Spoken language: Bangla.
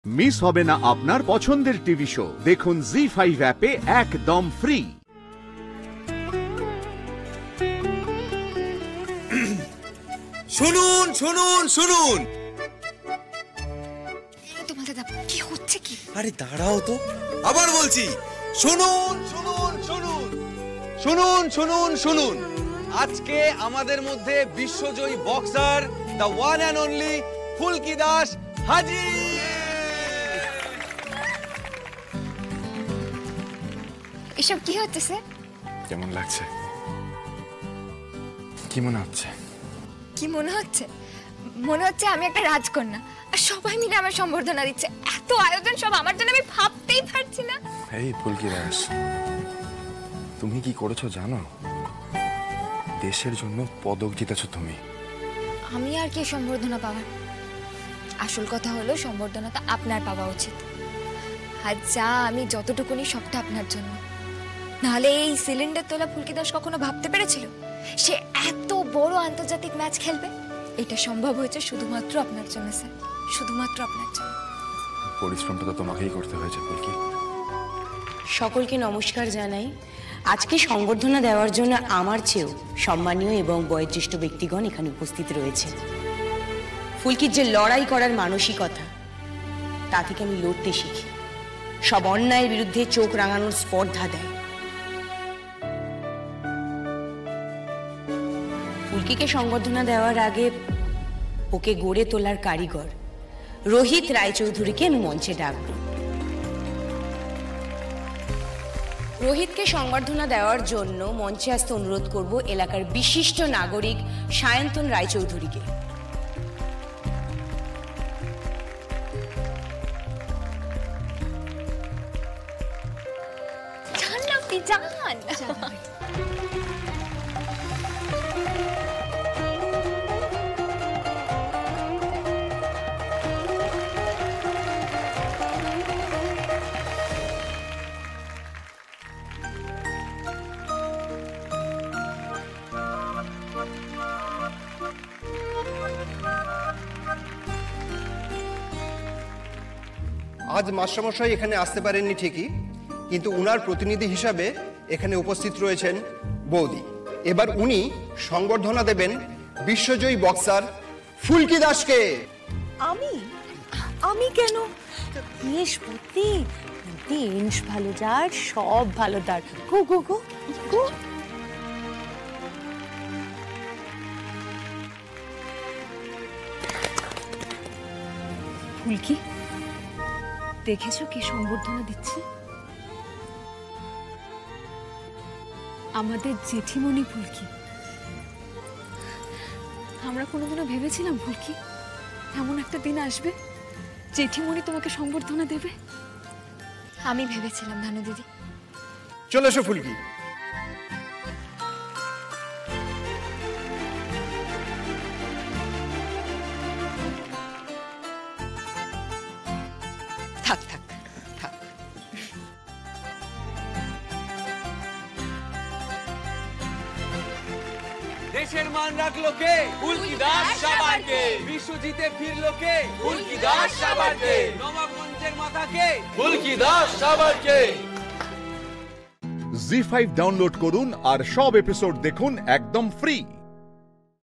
মিস হবে না আপনার পছন্দের টিভি শো। দেখুন জি5 অ্যাপে একদম ফ্রি। শুনুন শুনুন শুনুন, তোমাদের কি হচ্ছে কি? আরে দাঁড়াও তো, আবার বলছি শুনুন শুনুন শুনুন শুনুন শুনুন শুনুন। আজকে আমাদের মধ্যে বিশ্বজয়ী boxer the one and only Phulki Das হাজির। এসব কি হচ্ছে স্যার? কেমন লাগছে? কি মনে হচ্ছে? কি মনে হচ্ছে? মনে হচ্ছে আমি একটা রাজকন্যা আর সবাই মিলে আমার সম্বর্ধনা দিচ্ছে। এত আয়োজন সব আমার জন্য, আমি ভাবতেই পারছি না। এই ফুলকি দাস, তুমি কি করেছো জানো? দেশের জন্য পদক জিতেছো তুমি। আমি আর কি সম্বর্ধনা পাওয়ার? আসল কথা হলো সম্বর্ধনাটা আপনার পাওয়া উচিত। আর যা আমি যতটুকুনি সবটা আপনার জন্য। নাহলে এই সিলিন্ডার তোলা ফুলকি দাস কখনো ভাবতে পেরেছিল সে এত বড় আন্তর্জাতিক ম্যাচ খেলবে? এটা সম্ভব হয়েছে শুধুমাত্র আপনার জন্য স্যার, শুধুমাত্র আপনার জন্য। পরিশ্রমটা তো তোমাকেই করতে হয়েছে ফুলকি। সকলকে নমস্কার জানাই। আজকে সংবর্ধনা দেওয়ার জন্য আমার চেয়েও সম্মানীয় এবং বয়োজ্যেষ্ঠ ব্যক্তিগণ এখানে উপস্থিত রয়েছে। ফুলকির যে লড়াই করার মানসিকতা, তা থেকে আমি লড়তে শিখি। সব অন্যায়ের বিরুদ্ধে চোখ রাঙানোর স্পর্ধা দেয়। ফুলকিকে সংবর্ধনা দেওয়ার আগে ওকে গড়ে তোলার কারিগর রোহিত রায়চৌধুরীকে আমি মঞ্চে ডাকব। রোহিতকে সংবর্ধনা দেওয়ার জন্য মঞ্চে আসতে অনুরোধ করব এলাকার বিশিষ্ট নাগরিক সায়ন্তন রায়চৌধুরীকে। আজ মাস্টারমশাই এখানে আসতে পারেননি ঠিকই, কিন্তু উনার প্রতিনিধি হিসাবে এখানে উপস্থিত রয়েছেন বৌদি। এবার উনি সংবর্ধনা দেবেন বিশ্বজয়ী বক্সার ফুলকি দাসকে। আমি আমি কেন? বেশ বুদ্ধি, বেশ ভালো, যার সব ভালো তার। গো গো গো গো। ফুলকি, দেখেছো কে সংবর্ধনা দিচ্ছে? আমাদের জেঠিমণি ফুলকি। আমরা কোনোদিনও ভেবেছিলাম ফুলকি এমন একটা দিন আসবে জেঠিমণি তোমাকে সংবর্ধনা দেবে? আমি ভেবেছিলাম ভানু দিদি। চলে এসো ফুলকি। থাক থাক থাক। দেশের মান রাখলো কে? ফুলকি দাস সাভারকে। বিশ্বজিতে ফিরলো কে? ফুলকি দাস সাভারকে। নবাবগঞ্জের মাথা কে? ফুলকি দাস সাভারকে। জি5 ডাউনলোড করুন আর সব এপিসোড দেখুন একদম ফ্রি।